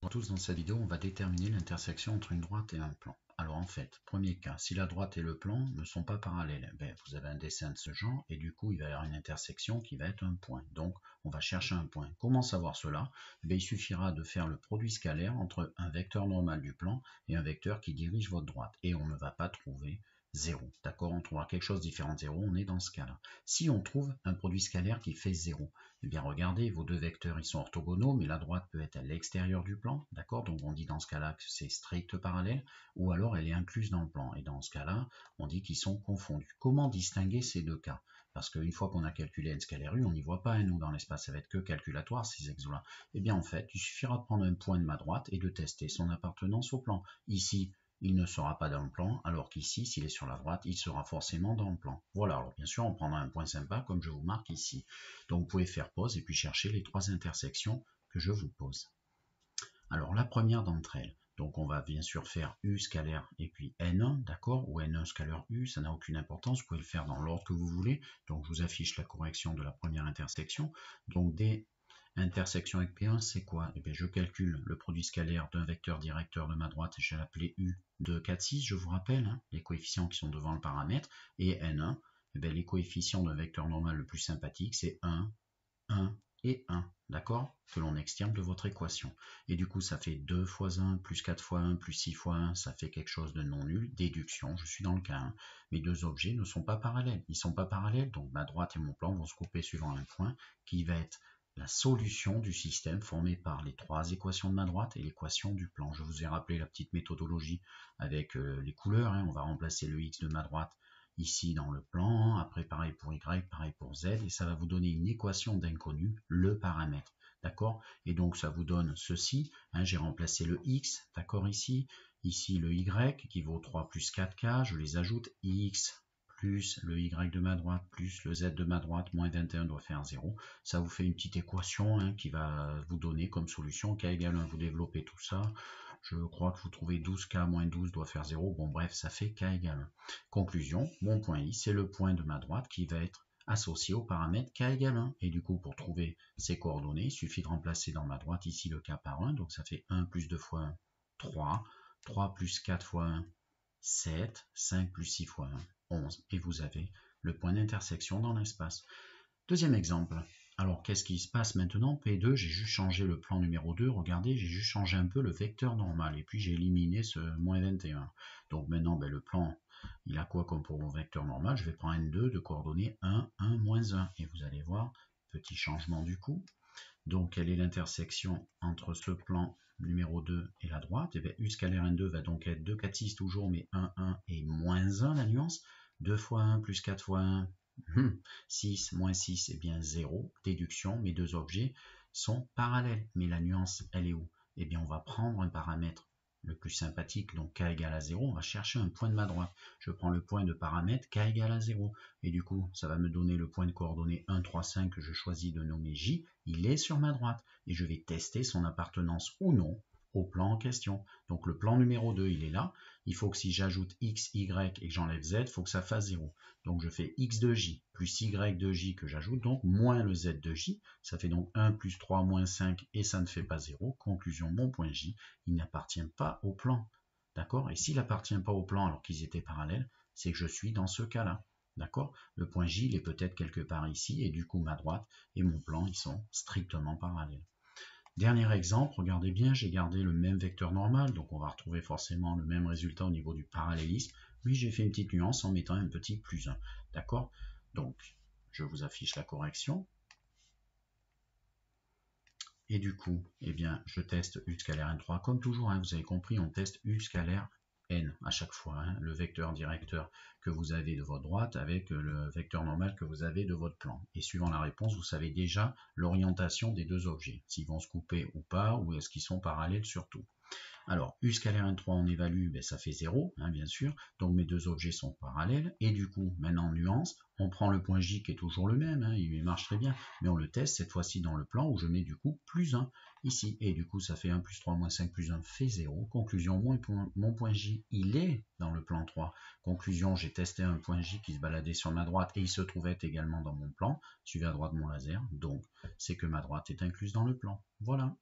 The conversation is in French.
Bonjour à tous, dans cette vidéo, on va déterminer l'intersection entre une droite et un plan. Alors en fait, premier cas, si la droite et le plan ne sont pas parallèles, vous avez un dessin de ce genre et du coup il va y avoir une intersection qui va être un point. Donc on va chercher un point. Comment savoir cela? Il suffira de faire le produit scalaire entre un vecteur normal du plan et un vecteur qui dirige votre droite. Et on ne va pas trouver 0. D'accord, on trouvera quelque chose différent de 0, on est dans ce cas-là. Si on trouve un produit scalaire qui fait 0, eh bien regardez, vos deux vecteurs ils sont orthogonaux, mais la droite peut être à l'extérieur du plan, d'accord? Donc on dit dans ce cas-là que c'est strict parallèle, ou alors elle est incluse dans le plan, et dans ce cas-là, on dit qu'ils sont confondus. Comment distinguer ces deux cas? Parce qu'une fois qu'on a calculé n scalaire u, on n'y voit pas un ou dans l'espace, ça va être que calculatoire ces exos-là. Eh bien en fait, il suffira de prendre un point de ma droite et de tester son appartenance au plan. Ici, il ne sera pas dans le plan, alors qu'ici, s'il est sur la droite, il sera forcément dans le plan. Voilà, alors bien sûr, on prendra un point sympa, comme je vous marque ici. Donc vous pouvez faire pause et puis chercher les trois intersections que je vous pose. Alors la première d'entre elles, donc on va bien sûr faire U scalaire et puis N1, d'accord, ou N1 scalaire U, ça n'a aucune importance, vous pouvez le faire dans l'ordre que vous voulez. Donc je vous affiche la correction de la première intersection. Donc des intersection avec P1, c'est quoi? Eh bien, je calcule le produit scalaire d'un vecteur directeur de ma droite, je vais l'appeler U de 4, 6, je vous rappelle, hein, les coefficients qui sont devant le paramètre, et N1, eh bien, les coefficients d'un vecteur normal le plus sympathique, c'est 1, 1 et 1, d'accord? Que l'on extirpe de votre équation. Et du coup, ça fait 2 fois 1, plus 4 fois 1, plus 6 fois 1, ça fait quelque chose de non nul. Déduction, je suis dans le cas 1. Mes deux objets ne sont pas parallèles. Ils ne sont pas parallèles, donc ma droite et mon plan vont se couper suivant un point qui va être la solution du système formé par les trois équations de ma droite et l'équation du plan. Je vous ai rappelé la petite méthodologie avec les couleurs. Hein. On va remplacer le x de ma droite ici dans le plan, après pareil pour y, pareil pour z, et ça va vous donner une équation d'inconnu, le paramètre, d'accord? Et donc ça vous donne ceci, hein, j'ai remplacé le x, d'accord, ici le y qui vaut 3 plus 4k, je les ajoute, x plus le y de ma droite, plus le z de ma droite, moins 21 doit faire 0, ça vous fait une petite équation hein, qui va vous donner comme solution k égale 1, vous développez tout ça, je crois que vous trouvez 12k moins 12 doit faire 0, bon bref, ça fait k égale 1. Conclusion, mon point i, c'est le point de ma droite qui va être associé au paramètre k égale 1. Et du coup, pour trouver ces coordonnées, il suffit de remplacer dans ma droite ici le k par 1, donc ça fait 1 plus 2 fois 1, 3, 3 plus 4 fois 1, 7, 5 plus 6 fois 1, 11. Et vous avez le point d'intersection dans l'espace. Deuxième exemple. Alors, qu'est-ce qui se passe maintenant? P2, j'ai juste changé le plan numéro 2. Regardez, j'ai juste changé un peu le vecteur normal. Et puis, j'ai éliminé ce moins 21. Donc, maintenant, le plan, il a quoi comme pour mon vecteur normal? Je vais prendre N2 de coordonnées 1, 1, moins 1. Et vous allez voir, petit changement du coup. Donc, quelle est l'intersection entre ce plan numéro 2 et la droite? Et bien, U scalaire N2 va donc être 2, 4, 6 toujours, mais 1, 1 et moins 1, la nuance. 2 fois 1 plus 4 fois 1, 6 moins 6, et bien 0. Déduction, mes deux objets sont parallèles. Mais la nuance, elle est où? Eh bien, on va prendre un paramètre le plus sympathique, donc k égale à 0. On va chercher un point de ma droite. Je prends le point de paramètre k égale à 0. Et du coup, ça va me donner le point de coordonnées 1, 3, 5 que je choisis de nommer J. Il est sur ma droite. Et je vais tester son appartenance ou non au plan en question. Donc le plan numéro 2, il est là. Il faut que si j'ajoute x, y et que j'enlève z, il faut que ça fasse 0. Donc je fais x de j plus y de j que j'ajoute, donc moins le z de j. Ça fait donc 1 plus 3 moins 5 et ça ne fait pas 0. Conclusion, mon point j, il n'appartient pas au plan. D'accord? Et s'il n'appartient pas au plan alors qu'ils étaient parallèles, c'est que je suis dans ce cas-là. D'accord? Le point j, il est peut-être quelque part ici, et du coup ma droite et mon plan, ils sont strictement parallèles. Dernier exemple, regardez bien, j'ai gardé le même vecteur normal, donc on va retrouver forcément le même résultat au niveau du parallélisme. Oui, j'ai fait une petite nuance en mettant un petit plus 1. D'accord? Donc, je vous affiche la correction. Et du coup, eh bien, je teste U scalaire N3. Comme toujours, hein, vous avez compris, on teste U scalaire N à chaque fois. Hein, le vecteur directeur que vous avez de votre droite avec le vecteur normal que vous avez de votre plan. Et suivant la réponse, vous savez déjà l'orientation des deux objets. S'ils vont se couper ou pas, ou est-ce qu'ils sont parallèles surtout. Alors, U scalaire N3, on évalue, ça fait 0, hein, bien sûr. Donc, mes deux objets sont parallèles. Et du coup, maintenant, nuance, on prend le point J qui est toujours le même, hein, il marche très bien. Mais on le teste cette fois-ci dans le plan où je mets du coup plus 1 ici. Et du coup, ça fait 1 plus 3 moins 5 plus 1 fait 0. Conclusion, mon point J, il est dans le plan 3. Conclusion, j'ai testé un point J qui se baladait sur ma droite et il se trouvait également dans mon plan, suivi à droite de mon laser. Donc, c'est que ma droite est incluse dans le plan. Voilà.